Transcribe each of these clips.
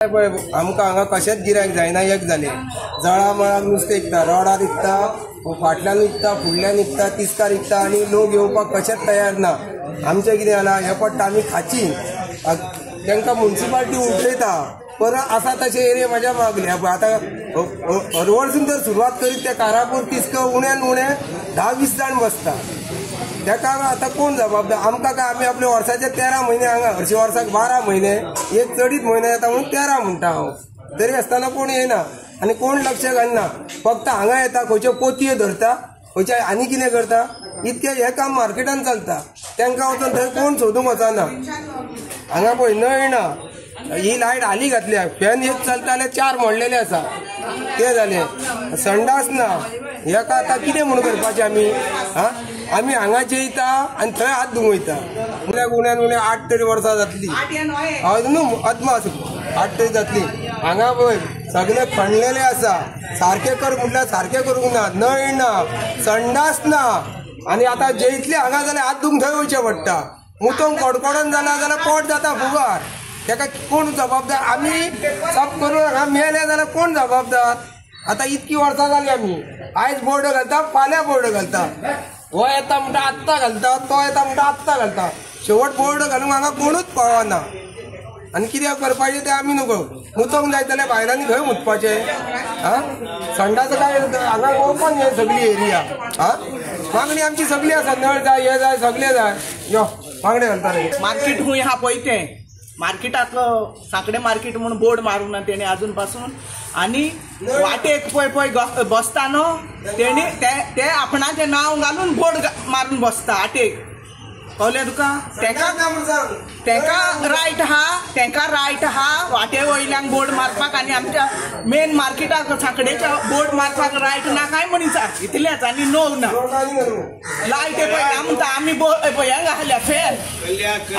आमकां हांगा कशेंच गिरायक जायना एक जालें जळा मळाक नुस्तें विकता रोडार विकता फाटल्यान विकता फुडल्यान विकता तिस्कार विकता आनी लोक येवपाक कशेंच तयार ना। आमचें कितें जालां हे पडटा आमी खाची तांकां म्युनिसिपालिटी उठयता परत आसा तशे एरिया म्हाज्या मागल्या आतां हरवळसून जर सुरवात करीत त्या कारापूर तिस्क उण्यान उणे 10-20 जाण बसता तेका आतां कोण जबाबदार आमकां काय आमी आपले वर्साचे 13 म्हयने हांगा हरशी वर्साक 12 म्हयने एक चडीत म्हयनो येता म्हणून 13 म्हणटा हांव तरी आसतना कोण येना आनी कोण लक्ष घालना फक्त हांगा येता खंयच्यो पोतयो धरता खंयचे आनी कितें करता इतकें हें काम मार्केटान चलता तांकां वचून थंय कोण सोदूंक वचना। हांगा पळय नळ ना ही लायट हाली घातल्या फॅन एक चलता जाल्यार 4 मोडलेले आसा ते जालें संडास ना हेका आतां कितें म्हणून करपाचें आमी आमी हांगा जेयता आनी थंय हात धुवूंक वयता उण्यान उणे 8 तरी वर्सां जातली न्हू अदमास 8 तरी जातली। हांगा पळय सगळे खणलेले आसा सारखे कर म्हटल्यार सारखे करूंक ना नळ ना संडास ना आनी आतां जेयतले हांगा जाल्यार हात धुवूंक थंय वयचें पडटा मुतोंक कडकडोन जाला जाल्यार पोट जाता फुगार तेका कोण जबाबदार आमी साफ करून हांगा मेले जाल्यार कोण जबाबदार। आतां इतकी वर्सां जाली आमी आयज बोर्ड घालता फाल्यां बोर्ड घालता हो येता म्हणटा आत्तां घालता तो येता म्हणटा आत्तां घालता शेवट बोर्ड घालूंक हांगा कोणूच पावना आनी कित्याक करपाचें तें आमी नको मुतोंक जाय जाल्यार भायल्यांनी खंय मुतपाचें संडास काय हांगा ओपन हे सगळी एरिया मागणी आमची सगळी आसा नळ जाय हे जाय सगळें जाय यो मागणे घालता रे मार्केट खूंय आहा पळय तें मार्केटांतलो सांकडे मार्केट म्हणून बोर्ड मारूंक ना तेणे अजून पासून आनी वाटेक पळय पळय बसता न्हू तेणी ते आपणाचें नांव घालून बोर्ड मारून बसता वाटेक कळ्ळें तुका तेका रायट आहा वाटे वयल्यान बोर्ड मारपाक आनी आमच्या मेन मार्केटाक सांकडेच्या बोर्ड मारपाक रायट ना काय मनीसा इतलेंच आनी नो ना लायट पळय म्हणटा आमी हें घातल्या फॅन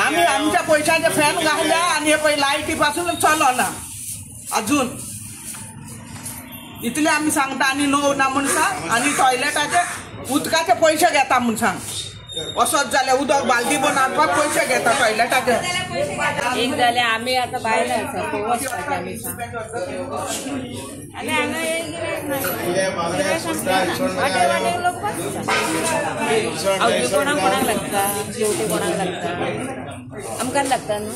आमी आमच्या पयशांचे फॅन घातल्या आनी हे पळय लायटी पासून चलना अजून इतले आमी सांगता आनी नो ना म्हणटा आनी टॉयलेटाचे उदकाचे पयशे घेता म्हूण सांग असोच जाल्यार उदक बालदी बनवपाक पयशे घेता टॉयलेटाचे एक जाल्यार आमी आतां भायले आसा वचपाचें आमी आनी हांगा वाटे वाटेक लोक आवटी कोणाक लागता शेवटी कोणाक लागता आमकां लागता न्हू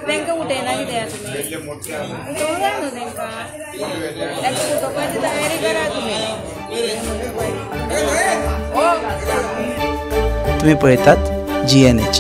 तांकां उठयना कित्याक तुमी उठोवंक जाय न्हू तांकां उठोवपाची तयारी करा तुमी तुम्ही पळयतात GNH।